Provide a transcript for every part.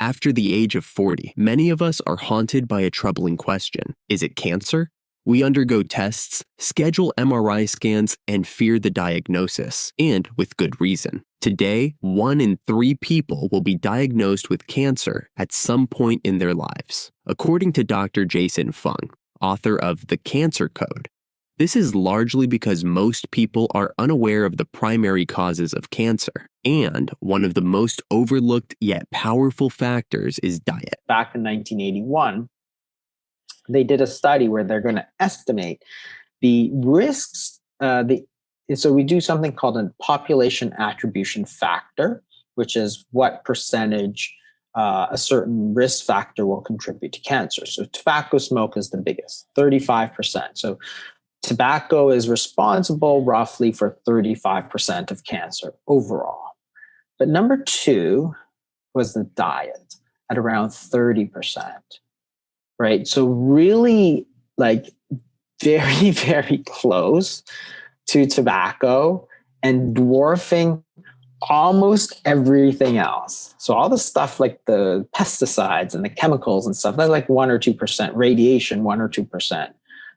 After the age of 40, many of us are haunted by a troubling question. Is it cancer? We undergo tests, schedule MRI scans, and fear the diagnosis, and with good reason. Today, 1 in 3 people will be diagnosed with cancer at some point in their lives, according to Dr. Jason Fung, author of The Cancer Code. This is largely because most people are unaware of the primary causes of cancer, and one of the most overlooked yet powerful factors is diet. Back in 1981, they did a study where they're going to estimate the risks. So we do something called a population attribution factor, which is what percentage a certain risk factor will contribute to cancer. So tobacco smoke is the biggest, 35%. So tobacco is responsible roughly for 35% of cancer overall. But number 2 was the diet at around 30%, right? So really like very, very close to tobacco and dwarfing almost everything else. So all the stuff like the pesticides and the chemicals and stuff, that's like 1 or 2%, radiation, 1 or 2%.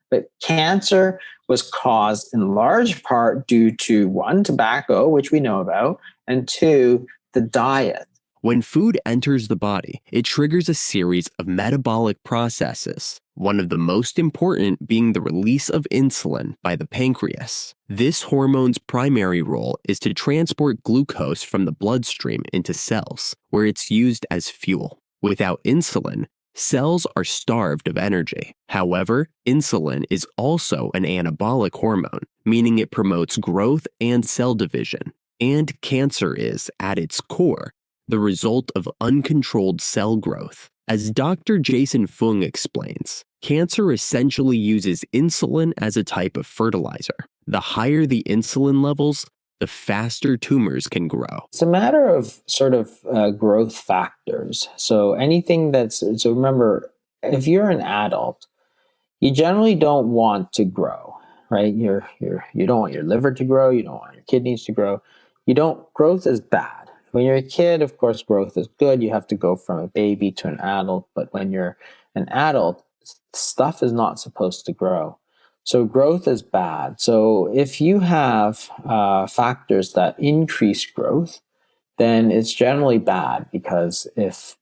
But cancer was caused in large part due to 1, tobacco, which we know about, and 2, the diet. When food enters the body, it triggers a series of metabolic processes, one of the most important being the release of insulin by the pancreas. This hormone's primary role is to transport glucose from the bloodstream into cells, where it's used as fuel. Without insulin, cells are starved of energy. However, insulin is also an anabolic hormone, meaning it promotes growth and cell division. And cancer is, at its core, the result of uncontrolled cell growth. As Dr. Jason Fung explains, cancer essentially uses insulin as a type of fertilizer. The higher the insulin levels, the faster tumors can grow. It's a matter of sort of growth factors. So remember, if you're an adult, you generally don't want to grow, right? You don't want your liver to grow. You don't want your kidneys to grow. Growth is bad. When you're a kid, of course, growth is good. You have to go from a baby to an adult. But when you're an adult, stuff is not supposed to grow. So growth is bad. So if you have factors that increase growth, then it's generally bad, because if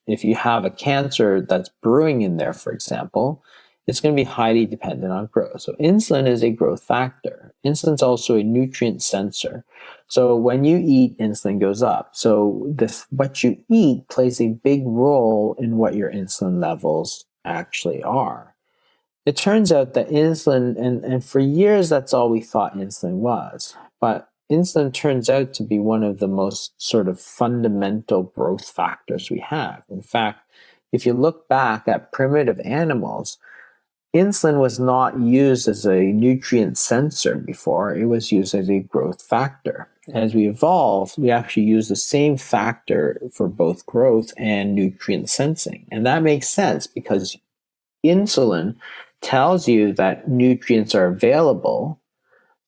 you have a cancer that's brewing in there, for example, it's going to be highly dependent on growth. So insulin is a growth factor. Insulin's also a nutrient sensor. So when you eat, insulin goes up. So what you eat plays a big role in what your insulin levels actually are. It turns out that insulin, and for years that's all we thought insulin was, but insulin turns out to be one of the most sort of fundamental growth factors we have. In fact, if you look back at primitive animals, insulin was not used as a nutrient sensor before. It was used as a growth factor. As we evolved, we actually use the same factor for both growth and nutrient sensing. And that makes sense, because insulin tells you that nutrients are available.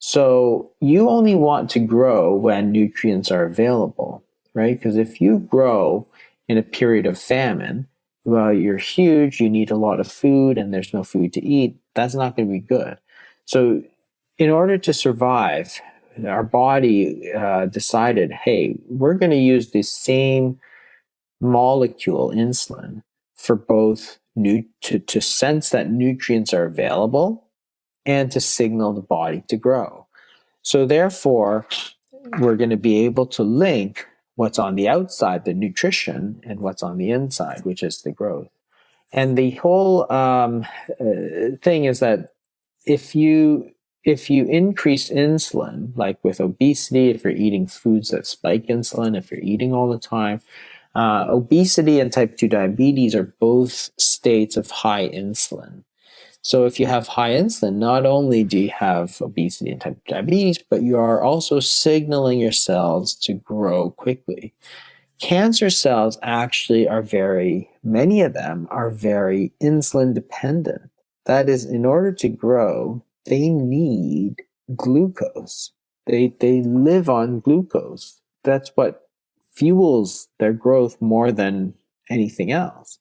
So you only want to grow when nutrients are available, right? Because if you grow in a period of famine, well, you're huge, you need a lot of food, and there's no food to eat, that's not going to be good. So in order to survive, our body decided, hey, we're going to use the same molecule, insulin, for both to sense that nutrients are available and to signal the body to grow. So therefore, we're going to be able to link what's on the outside, the nutrition, and what's on the inside, which is the growth. And the whole thing is that if you increase insulin, like with obesity, if you're eating foods that spike insulin, if you're eating all the time, obesity and type 2 diabetes are both states of high insulin. So if you have high insulin, not only do you have obesity and type 2 diabetes, but you are also signaling your cells to grow quickly. Cancer cells actually many of them are very insulin dependent. That is, in order to grow, they need glucose. They live on glucose. That's what fuels their growth more than anything else.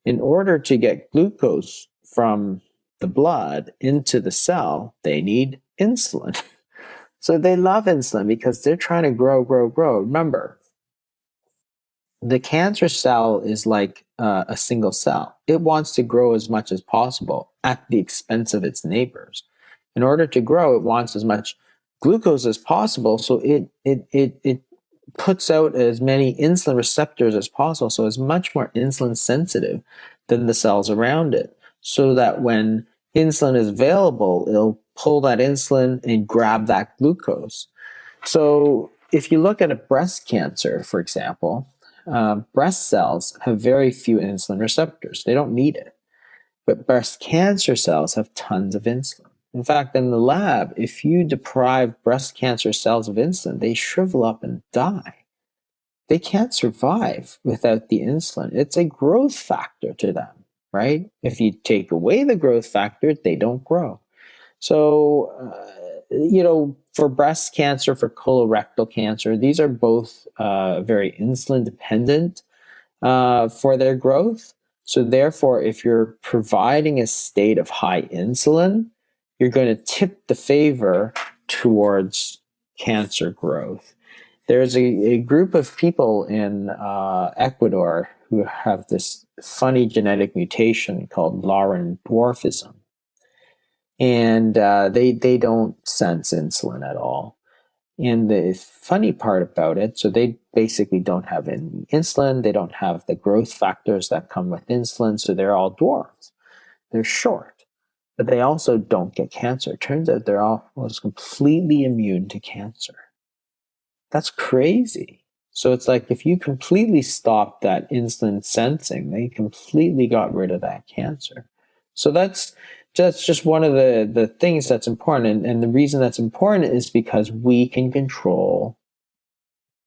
In order to get glucose from the blood into the cell, they need insulin. So they love insulin because they're trying to grow, grow, grow. Remember, the cancer cell is like a single cell. It wants to grow as much as possible at the expense of its neighbors. In order to grow, it wants as much glucose as possible, so it puts out as many insulin receptors as possible. So it's much more insulin sensitive than the cells around it. So that when insulin is available, it'll pull that insulin and grab that glucose. So if you look at a breast cancer, for example, breast cells have very few insulin receptors. They don't need it. But breast cancer cells have tons of insulin. In fact, in the lab, if you deprive breast cancer cells of insulin, they shrivel up and die. They can't survive without the insulin. It's a growth factor to them, right? If you take away the growth factor, they don't grow. So, for breast cancer, for colorectal cancer, these are both very insulin dependent for their growth. So therefore, if you're providing a state of high insulin, you're going to tip the favor towards cancer growth. There's a group of people in Ecuador who have this funny genetic mutation called Lauren dwarfism. And they don't sense insulin at all. And the funny part about it, so they basically don't have any insulin. They don't have the growth factors that come with insulin. So they're all dwarfs. They're short, but they also don't get cancer. It turns out they're almost completely immune to cancer. That's crazy. So it's like if you completely stop that insulin sensing, they completely got rid of that cancer. So that's just one of the things that's important. And the reason that's important is because we can control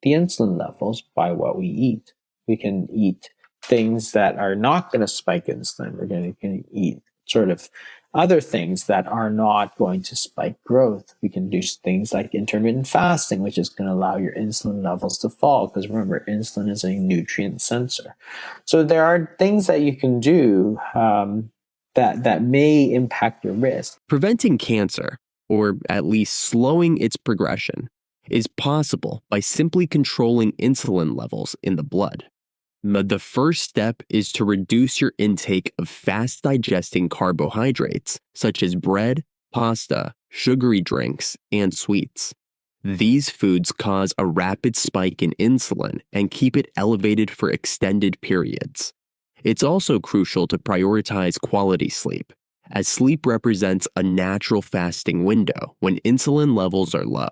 the insulin levels by what we eat. We can eat things that are not going to spike insulin. We're going to eat sort of other things that are not going to spike growth. We can do things like intermittent fasting, which is going to allow your insulin levels to fall. Because remember, insulin is a nutrient sensor. So there are things that you can do that may impact your risk. Preventing cancer, or at least slowing its progression, is possible by simply controlling insulin levels in the blood. The first step is to reduce your intake of fast-digesting carbohydrates, such as bread, pasta, sugary drinks, and sweets. These foods cause a rapid spike in insulin and keep it elevated for extended periods. It's also crucial to prioritize quality sleep, as sleep represents a natural fasting window when insulin levels are low,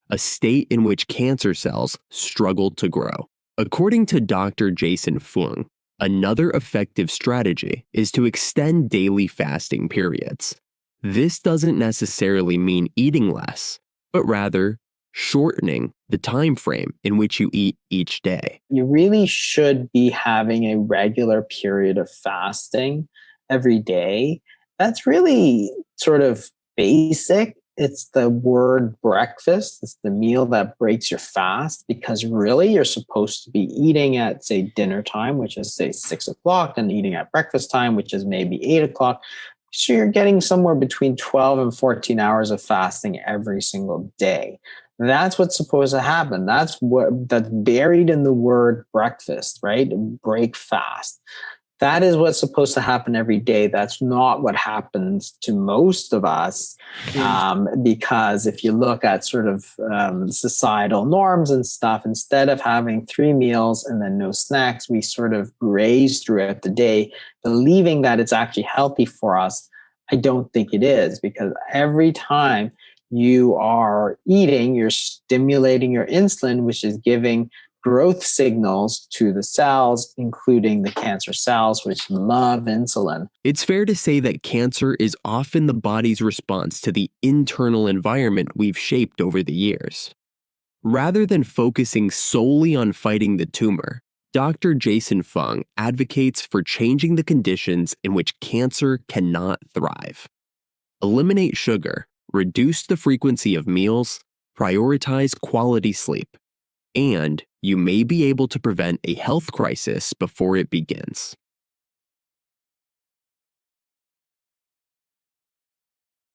a state in which cancer cells struggle to grow. According to Dr. Jason Fung, another effective strategy is to extend daily fasting periods. This doesn't necessarily mean eating less, but rather shortening the time frame in which you eat each day. You really should be having a regular period of fasting every day. That's really sort of basic. It's the word breakfast. It's the meal that breaks your fast, because really you're supposed to be eating at, say, dinner time, which is, say, 6 o'clock, and eating at breakfast time, which is maybe 8 o'clock. So you're getting somewhere between 12 and 14 hours of fasting every single day. That's what's supposed to happen. That's buried in the word breakfast, right? Break fast. That is what's supposed to happen every day. That's not what happens to most of us, because if you look at sort of societal norms and stuff, instead of having 3 meals and then no snacks, we sort of graze throughout the day, believing that it's actually healthy for us. I don't think it is, because every time you are eating, you're stimulating your insulin, which is giving growth signals to the cells, including the cancer cells, which love insulin. It's fair to say that cancer is often the body's response to the internal environment we've shaped over the years. Rather than focusing solely on fighting the tumor, Dr. Jason Fung advocates for changing the conditions in which cancer cannot thrive. Eliminate sugar, reduce the frequency of meals, prioritize quality sleep, and you may be able to prevent a health crisis before it begins.